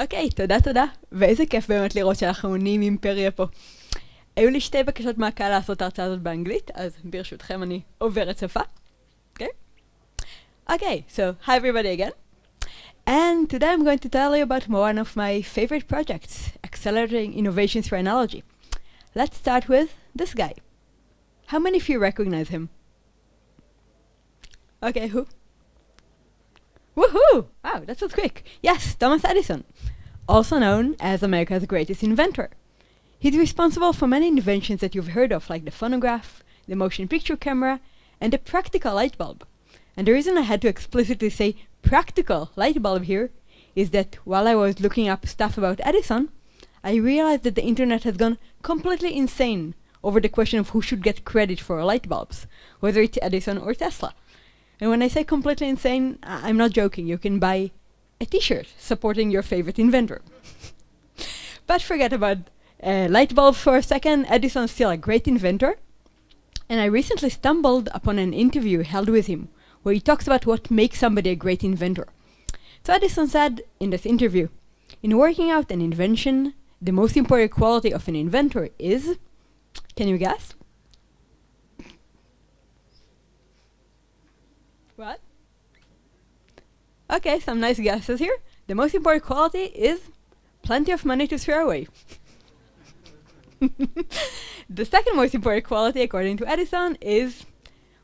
אוקיי, תודה. ואיזה כיף באמת לראות שאנחנו נהיים אימפריה פה. היו לי 2 בקשות מהקהל לעשות ההרצאה הזאת באנגלית, אז ברשותכם אני עוברת שפה. Okay, so hi everybody again. And today I'm going to tell you about one of my favorite projects, accelerating innovation through analogy. Let's start with this guy. How many of you recognize him? Okay, who? Woohoo! Wow, that was quick. Yes, Thomas Edison, also known as America's greatest inventor. He's responsible for many inventions that you've heard of, like the phonograph, the motion picture camera, and the practical light bulb. And the reason I had to explicitly say practical light bulb here is that while I was looking up stuff about Edison, I realized that the internet has gone completely insane over the question of who should get credit for light bulbs, whether it's Edison or Tesla. And when I say completely insane, I'm not joking. You can buy a t-shirt supporting your favorite inventor. But forget about light bulbs for a second. Edison's still a great inventor. And I recently stumbled upon an interview held with him where he talks about what makes somebody a great inventor. So Edison said in this interview, in working out an invention, the most important quality of an inventor is, can you guess? What? Okay, some nice guesses here. The most important quality is plenty of money to throw away. The second most important quality, according to Edison, is,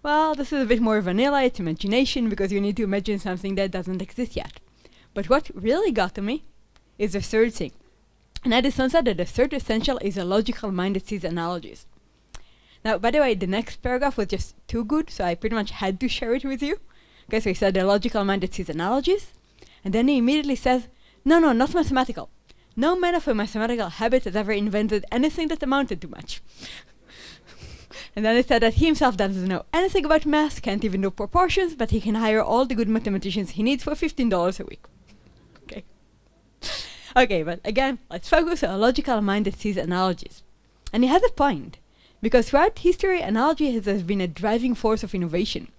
well, this is a bit more vanilla, it's imagination, because you need to imagine something that doesn't exist yet. But what really got to me is the third thing. And Edison said that the third essential is a logical mind that sees analogies. Now, by the way, the next paragraph was just too good, so I pretty much had to share it with you. Okay, so he said the logical mind that sees analogies. And then he immediately says, no, not mathematical. No man of a mathematical habit has ever invented anything that amounted to much. And then he said that he himself doesn't know anything about math, can't even do proportions, but he can hire all the good mathematicians he needs for $15 a week. Okay, but again, let's focus on a logical mind that sees analogies. And he has a point, because throughout history, analogy has been a driving force of innovation.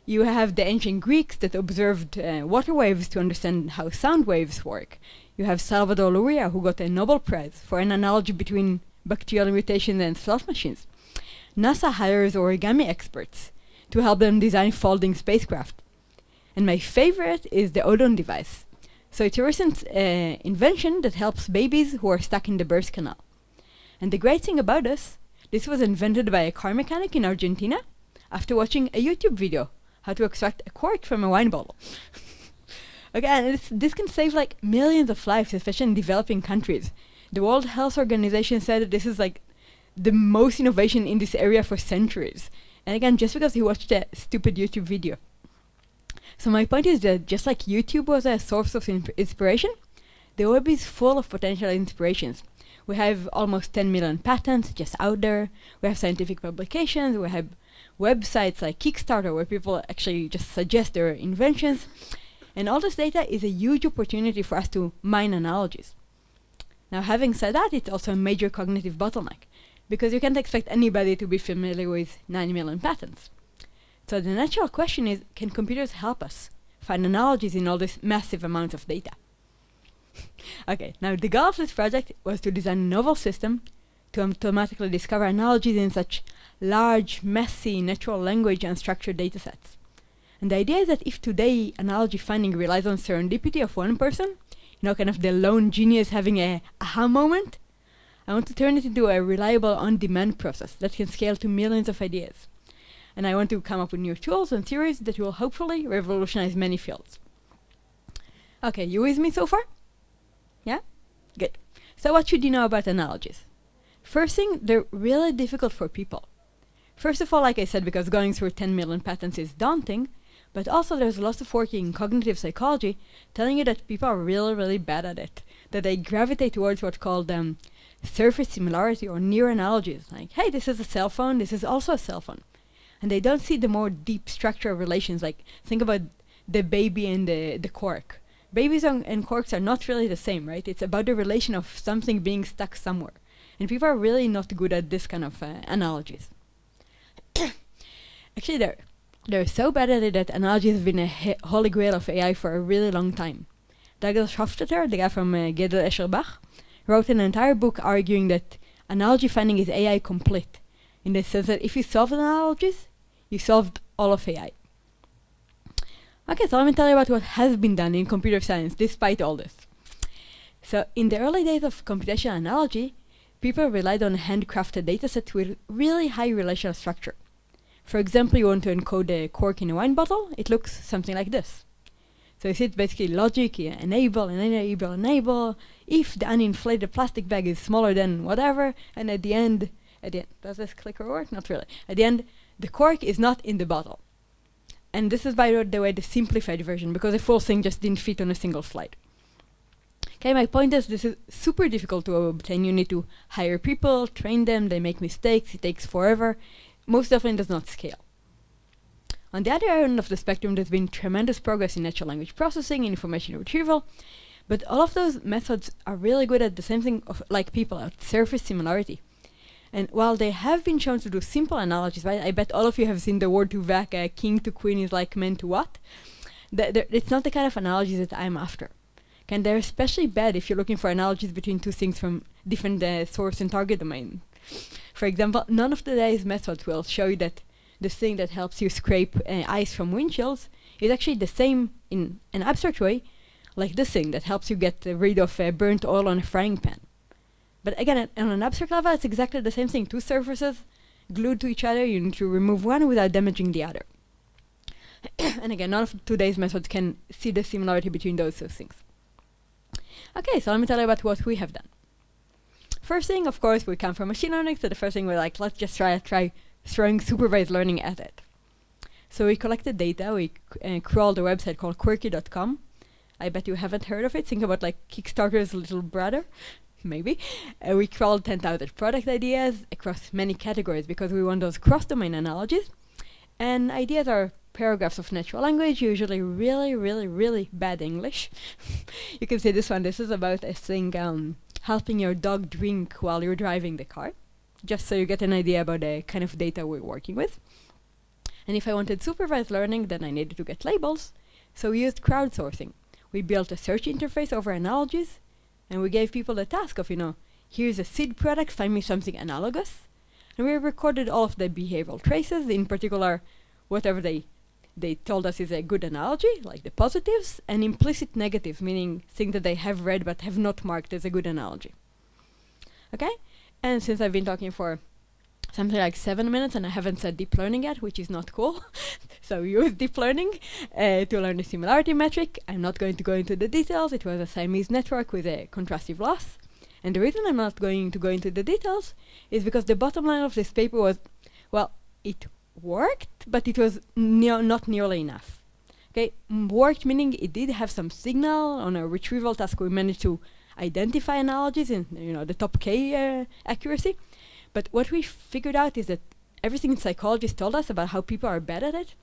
You have the ancient Greeks that observed water waves to understand how sound waves work. You have Salvador Luria, who got a Nobel Prize for an analogy between bacterial mutations and slot machines. NASA hires origami experts to help them design folding spacecraft. And my favorite is the Odon device. So it's a recent invention that helps babies who are stuck in the birth canal. And the great thing about this was invented by a car mechanic in Argentina after watching a YouTube video, how to extract a cork from a wine bottle. Again, this can save like millions of lives, especially in developing countries. The World Health Organization said that this is like the most innovation in this area for centuries. And again, just because he watched a stupid YouTube video. So my point is that just like YouTube was a source of inspiration, the web is full of potential inspirations. We have almost 10 million patents just out there. We have scientific publications. We have websites like Kickstarter where people actually just suggest their inventions. And all this data is a huge opportunity for us to mine analogies. Now, having said that, it's also a major cognitive bottleneck, because you can't expect anybody to be familiar with 9 million patents. So the natural question is, can computers help us find analogies in all this massive amounts of data? Okay, now the goal of this project was to design a novel system to automatically discover analogies in such large, messy, natural language and structured datasets. And the idea is that if today analogy finding relies on serendipity of one person, kind of the lone genius having a aha moment, I want to turn it into a reliable on-demand process that can scale to millions of ideas. And I want to come up with new tools and theories that will hopefully revolutionize many fields. Okay, you with me so far? Yeah? Good. So what should you know about analogies? First thing, they're really difficult for people. First of all, like I said, because going through 10 million patents is daunting, but also there's lots of work in cognitive psychology telling you that people are really, really bad at it, that they gravitate towards what's called surface similarity or near analogies, like, hey, this is a cell phone, this is also a cell phone. And they don't see the more deep structural relations, like think about the baby and the cork. Babies and corks are not really the same, right? It's about the relation of something being stuck somewhere. And people are really not good at this kind of analogies. Actually, they're so bad at it that analogies have been a holy grail of AI for a really long time. Douglas Hofstadter, the guy from Gödel Escher Bach, wrote an entire book arguing that analogy finding is AI complete, in the sense that if you solve analogies, you solved all of AI. Okay, so let me tell you about what has been done in computer science despite all this. So in the early days of computational analogy, people relied on handcrafted datasets with really high relational structure. For example, you want to encode a cork in a wine bottle, it looks something like this. So you see it's basically logic, enable, if the uninflated plastic bag is smaller than whatever, and at the end, does this clicker work? Not really. At the end, the cork is not in the bottle. And this is, by the way, the simplified version, because the full thing just didn't fit on a single slide. Okay, my point is this is super difficult to obtain. You need to hire people, train them, they make mistakes, it takes forever. Most often it does not scale. On the other end of the spectrum, there's been tremendous progress in natural language processing and information retrieval, but all of those methods are really good at the same thing like people, at surface similarity. And while they have been shown to do simple analogies, right? I bet all of you have seen the word to vac, king to queen is like man to what? It's not the kind of analogies that I'm after. And they're especially bad if you're looking for analogies between two things from different source and target domain. For example, none of today's methods will show you that the thing that helps you scrape ice from windshields is actually the same in an abstract way, like this thing that helps you get rid of burnt oil on a frying pan. But again, on an abstract level, it's exactly the same thing. Two surfaces glued to each other, you need to remove one without damaging the other. And again, none of today's methods can see the similarity between those two things. Okay, so let me tell you about what we have done. First thing, of course, we come from machine learning, so the first thing we're like, let's just try throwing supervised learning at it. So we collected data, we crawled a website called quirky.com. I bet you haven't heard of it. Think about like Kickstarter's little brother, maybe. We crawled 10,000 product ideas across many categories because we want those cross-domain analogies. And ideas are paragraphs of natural language, usually really, really, really bad English. You can see this one. This is about a thing helping your dog drink while you're driving the car, just so you get an idea about the kind of data we're working with. And if I wanted supervised learning, then I needed to get labels. So we used crowdsourcing. We built a search interface over analogies, and we gave people the task of, here's a seed product, find me something analogous. And we recorded all of the behavioral traces, in particular, whatever they told us is a good analogy, like the positives, and implicit negatives, meaning things that they have read but have not marked as a good analogy. Okay? And since I've been talking for something like 7 minutes and I haven't said deep learning yet, which is not cool, so we use deep learning to learn the similarity metric. I'm not going to go into the details. It was a Siamese network with a contrastive loss. And the reason I'm not going to go into the details is because the bottom line of this paper was, well, it worked, but it was not nearly enough. Okay, worked meaning it did have some signal. On a retrieval task, we managed to identify analogies in the top K accuracy. But what we figured out is that everything psychologists told us about how people are bad at it,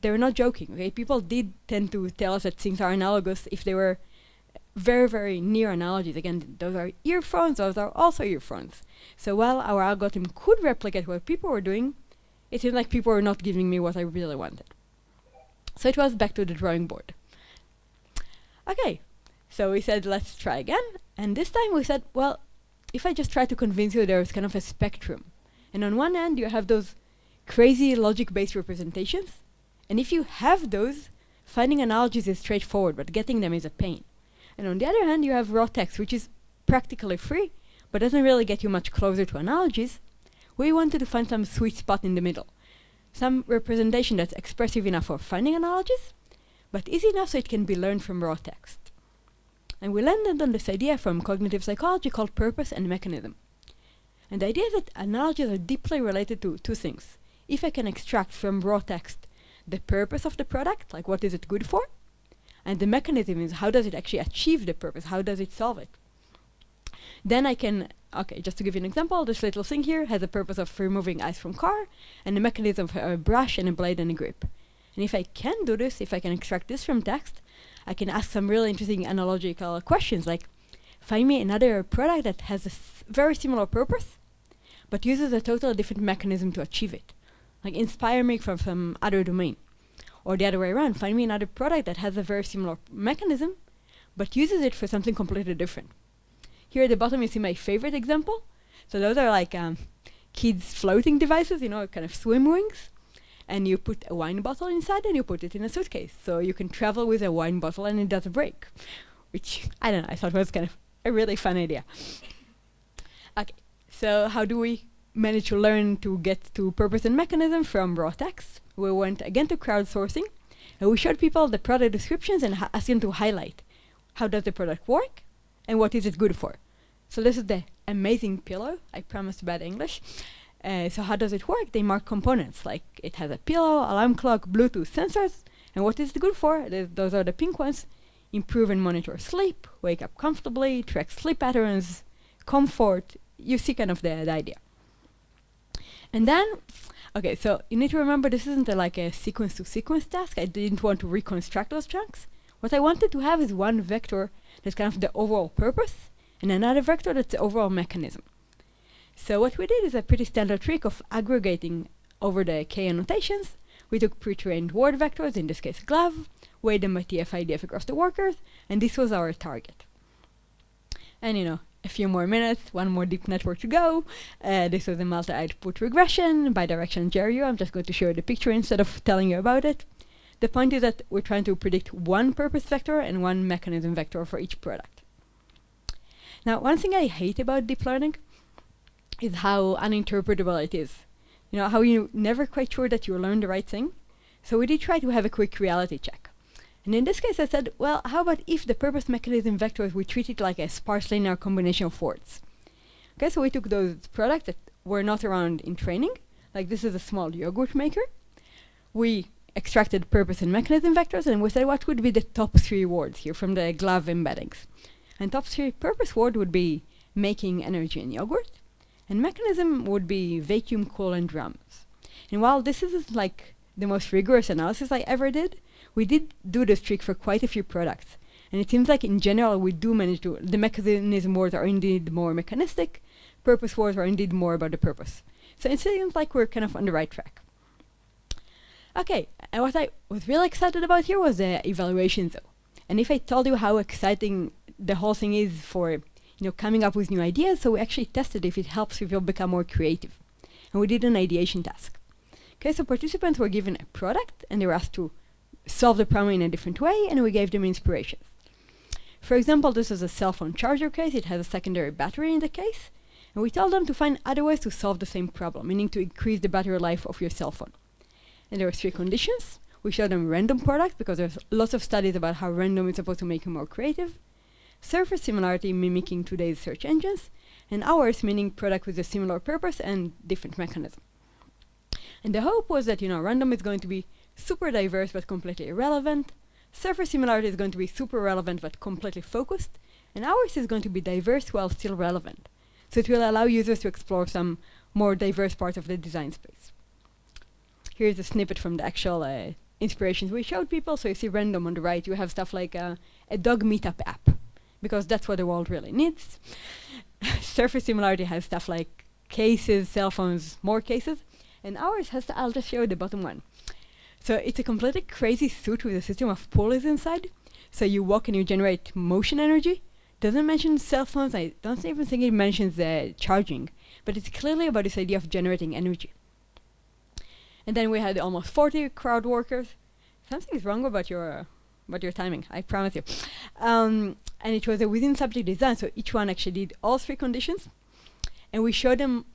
they were not joking. Okay, people did tend to tell us that things are analogous if they were very, very near analogies. Again, those are earphones, those are also earphones. So while our algorithm could replicate what people were doing, it seemed like people were not giving me what I really wanted. So it was back to the drawing board. Okay, so we said, let's try again. And this time we said, well, if I just try to convince you there's kind of a spectrum. And on one end, you have those crazy logic-based representations. And if you have those, finding analogies is straightforward, but getting them is a pain. And on the other hand, you have raw text, which is practically free, but doesn't really get you much closer to analogies. We wanted to find some sweet spot in the middle. Some representation that's expressive enough for finding analogies, but easy enough so it can be learned from raw text. And we landed on this idea from cognitive psychology called purpose and mechanism. And the idea is that analogies are deeply related to two things. If I can extract from raw text the purpose of the product, like what is it good for, and the mechanism is how does it actually achieve the purpose, how does it solve it. Then I can, just to give you an example, this little thing here has a purpose of removing ice from car, and a mechanism of a brush and a blade and a grip. And if I can do this, if I can extract this from text, I can ask some really interesting analogical questions, like find me another product that has a very similar purpose, but uses a totally different mechanism to achieve it. Like inspire me from some other domain. Or the other way around, find me another product that has a very similar mechanism, but uses it for something completely different. Here at the bottom you see my favorite example. So those are like kids' floating devices, kind of swim wings. And you put a wine bottle inside and you put it in a suitcase. So you can travel with a wine bottle and it doesn't break. Which, I don't know, I thought was kind of a really fun idea. Okay, so how do we manage to learn to get to purpose and mechanism from raw text? We went again to crowdsourcing. And we showed people the product descriptions and asked them to highlight how does the product work and what is it good for. So this is the amazing pillow. I promised bad English. So how does it work? They mark components, like it has a pillow, alarm clock, Bluetooth sensors, and what is it good for? Those are the pink ones. Improve and monitor sleep, wake up comfortably, track sleep patterns, comfort. You see kind of the idea. And then, okay, so you need to remember this isn't like a sequence-to-sequence task. I didn't want to reconstruct those chunks. What I wanted to have is one vector that's kind of the overall purpose, and another vector that's the overall mechanism. So what we did is a pretty standard trick of aggregating over the K annotations. We took pre-trained word vectors, in this case glove, weighed them by TF-IDF across the workers, and this was our target. And a few more minutes, one more deep network to go. This was a multi-output regression, bidirectional GRU. I'm just going to show you the picture instead of telling you about it. The point is that we're trying to predict one purpose vector and one mechanism vector for each product. Now, one thing I hate about deep learning is how uninterpretable it is. How you're never quite sure that you learned the right thing. So we did try to have a quick reality check. And in this case I said, well, how about if the purpose mechanism vectors, we treat it like a sparse linear combination of words? Okay, so we took those products that were not around in training, like this is a small yogurt maker. We extracted purpose and mechanism vectors, and we said what would be the top 3 words here from the glove embeddings. And top 3 purpose word would be making energy in yogurt, and mechanism would be vacuum, cool, and drums. And while this isn't like the most rigorous analysis I ever did, we did do this trick for quite a few products. And it seems like in general we do manage to, the mechanism words are indeed more mechanistic, purpose words are indeed more about the purpose. So it seems like we're kind of on the right track. Okay, and what I was really excited about here was the evaluation though. And if I told you how exciting the whole thing is for coming up with new ideas, so we actually tested if it helps people become more creative. And we did an ideation task. Okay, so participants were given a product and they were asked to solve the problem in a different way, and we gave them inspiration. For example, this is a cell phone charger case. It has a secondary battery in the case. And we told them to find other ways to solve the same problem, meaning to increase the battery life of your cell phone. And there were 3 conditions. We showed them random products because there's lots of studies about how random is supposed to make you more creative. Surface similarity mimicking today's search engines, and ours meaning product with a similar purpose and different mechanism. And the hope was that random is going to be super diverse but completely irrelevant. Surface similarity is going to be super relevant but completely focused, and ours is going to be diverse while still relevant. So it will allow users to explore some more diverse parts of the design space. Here's a snippet from the actual inspirations we showed people. So you see random on the right, you have stuff like a dog meetup app, because that's what the world really needs. Surface similarity has stuff like cases, cell phones, more cases, and ours has I'll just show you the bottom one. So it's a completely crazy suit with a system of pulleys inside. So you walk and you generate motion energy. Doesn't mention cell phones. I don't even think it mentions the charging, but it's clearly about this idea of generating energy. And then we had almost 40 crowd workers. Something is wrong about your timing, I promise you. And it was a within subject design, so each one actually did all 3 conditions. And we showed them,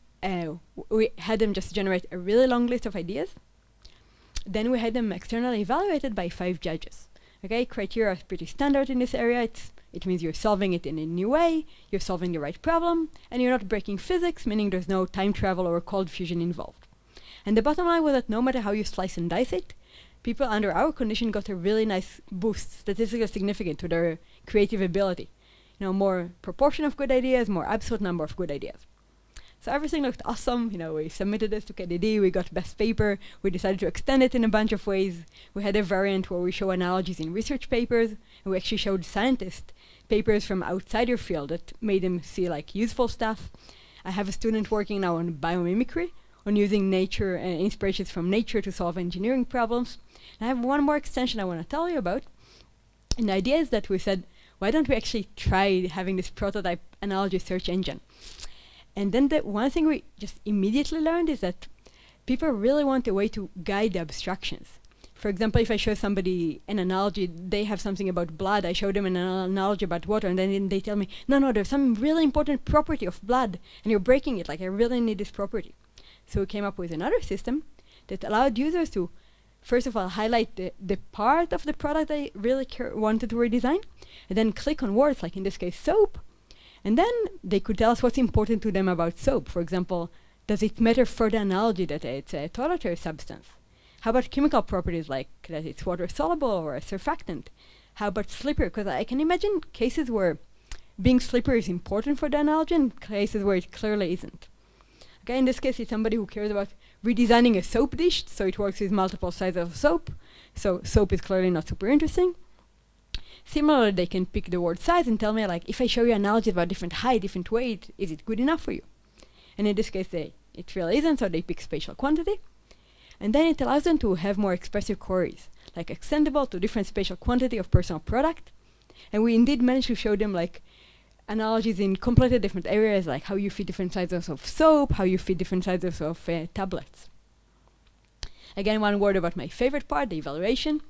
we had them just generate a really long list of ideas. Then we had them externally evaluated by 5 judges. Okay, criteria is pretty standard in this area. It means you're solving it in a new way, you're solving the right problem, and you're not breaking physics, meaning there's no time travel or cold fusion involved. And the bottom line was that no matter how you slice and dice it, people under our condition got a really nice boost, statistically significant to their creative ability. More proportion of good ideas, more absolute number of good ideas. So everything looked awesome. We submitted this to KDD, we got best paper, we decided to extend it in a bunch of ways. We had a variant where we show analogies in research papers, and we actually showed scientists papers from outside your field that made them see useful stuff. I have a student working now on biomimicry, on using nature and inspirations from nature to solve engineering problems. And I have one more extension I want to tell you about. And the idea is that we said, why don't we actually try having this prototype analogy search engine? And then the one thing we just immediately learned is that people really want a way to guide the abstractions. For example, if I show somebody an analogy, they have something about blood, I show them an analogy about water, and then they tell me, no, there's some really important property of blood, and you're breaking it, like I really need this property. So we came up with another system that allowed users to, first of all, highlight the part of the product they really wanted to redesign, and then click on words, like in this case, soap, and then they could tell us what's important to them about soap. For example, does it matter for the analogy that it's a toiletry substance? How about chemical properties, like that it's water soluble or a surfactant? How about slippery? Because I can imagine cases where being slippery is important for the analogy and cases where it clearly isn't. Okay, in this case, it's somebody who cares about redesigning a soap dish, so it works with multiple sizes of soap. So soap is clearly not super interesting. Similarly, they can pick the word size and tell me, like, if I show you analogies about different height, different weight, is it good enough for you? And in this case, it really isn't, so they pick spatial quantity. And then it allows them to have more expressive queries, like extendable to different spatial quantity of personal product. And we indeed managed to show them, like, analogies in completely different areas, like how you fit different sizes of soap, how you fit different sizes of tablets. Again, one word about my favorite part, the evaluation.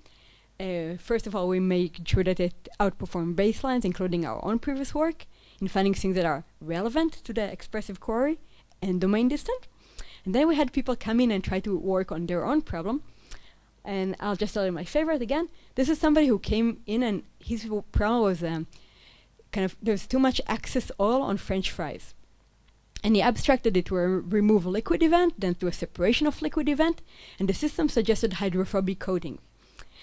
First of all, we make sure that it outperforms baselines, including our own previous work, in finding things that are relevant to the expressive query and domain distant. And then we had people come in and try to work on their own problem. And I'll just tell you my favorite again. This is somebody who came in and his problem was there's too much excess oil on French fries. And he abstracted it to a remove liquid event, then to a separation of liquid event, and the system suggested hydrophobic coating.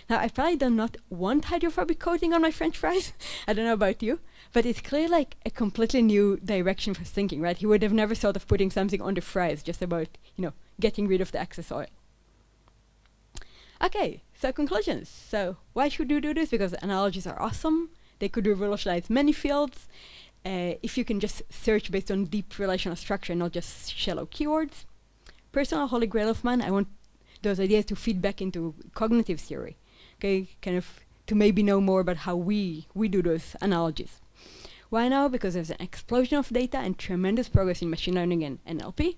Now, I probably do not want hydrophobic coating on my French fries. I don't know about you, but it's clearly like a completely new direction for thinking, right? He would have never thought of putting something on the fries, just about, getting rid of the excess oil. Okay, so conclusions. So why should you do this? Because analogies are awesome. They could revolutionize many fields. If you can just search based on deep relational structure, not just shallow keywords. Personal holy grail of mine, I want those ideas to feed back into cognitive theory. Okay, kind of to maybe know more about how we do those analogies. Why now? Because there's an explosion of data and tremendous progress in machine learning and NLP.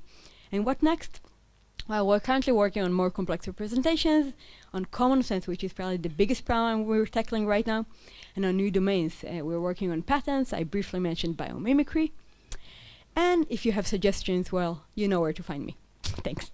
And what next? Well, we're currently working on more complex representations, on common sense, which is probably the biggest problem we're tackling right now, and on new domains. We're working on patterns. I briefly mentioned biomimicry. And if you have suggestions, well, you know where to find me. Thanks.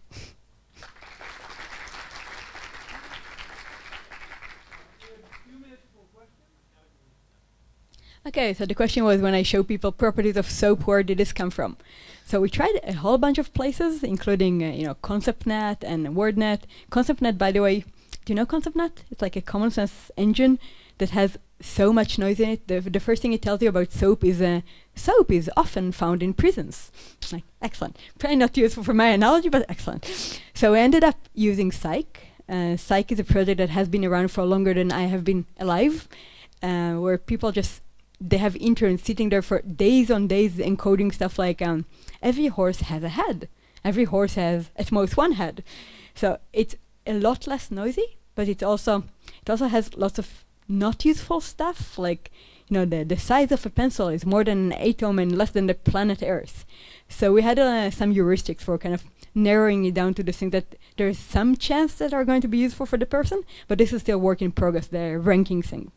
Okay, so the question was, when I show people properties of soap, where did this come from? So we tried a whole bunch of places, including ConceptNet and WordNet. ConceptNet, by the way, do you know ConceptNet? It's like a common sense engine that has so much noise in it. The first thing it tells you about soap is often found in prisons. Like, excellent. Probably not useful for my analogy, but excellent. So we ended up using Psych. Psych is a project that has been around for longer than I have been alive, where people they have interns sitting there for days on days encoding stuff like every horse has a head. Every horse has at most one head. So it's a lot less noisy, but it also has lots of not useful stuff, like the size of a pencil is more than an atom and less than the planet Earth. So we had some heuristics for kind of narrowing it down to the thing that there's some chance that are going to be useful for the person, but this is still work in progress, the ranking thing.